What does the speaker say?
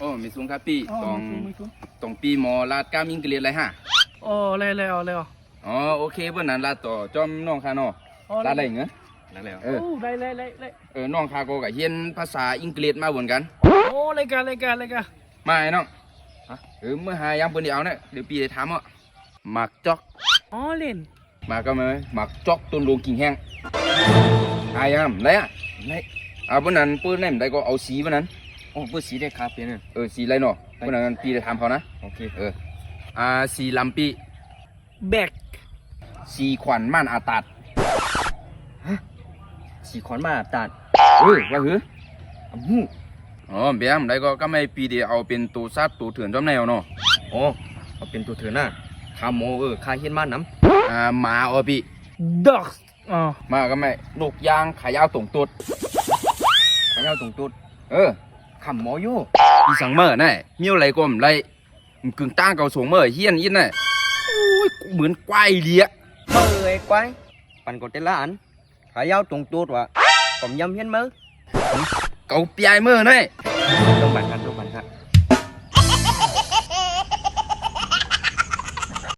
อ้มีสูงครับพี่อ๋อต้องไม่สูง ต้องปีหมอลาดก้ามอิงเกลียดอะไรฮะอ๋อเลยอ๋อโอเคเพื่อนนั้นลาดต่อจอมน้องคาเนาะลาดอะไรเงี้ยลาดแล้วน้องคาโกกับเฮียนภาษาอังกฤษมาเหมือนกันโอ้รายการ มาไอ้น้องเมื่อหายังเปิ้นเดียวเนี่ยเดี๋ยวปีได้ถามอ่ะหมักจอก อ๋อเล่นมาก็มาหมักจอกต้นลงกิ่งแห้งหายังไหนอ่ะไหนเพื่อนนั้นเปิ้นไหนได้ก็เอาสีเพื่อนนั้นโอ้เพื่อสีได้ครับเป็นสีอะไรเนาะเพื่อนนั้นปีได้ถามเขานะโอเคสีลำปีแบกสีขวัญม่านอาตัดสีขอนมาตัดว่าหือหูเบี้ยมได้ก็ไม่ปีเดียวเอาเป็นตัวซัดตัวเถื่อนจอมแนวเนาะโอ้เอาเป็นตัวเถื่อนน่ะข้าโมข้าเฮียนมาน้ำหมาพี่ด็อกอ๋อมาก็ไม่ลูกยางขายาวตรงตุดขายาวตรงตุดขำหมออยู่อีสังเมื่อน่ะมีอะไรก็ไม่ไรกึ่งตั้งเก่าสูงเมื่อเฮียนยินน่ะโอ้ยเหมือนควายเลี้ยควายปั่นกดเตล่าอันขายาวตรงตุดวะผมยำเฮียนมือเก่าปียเมื่อน่ะต้องปั่นครับ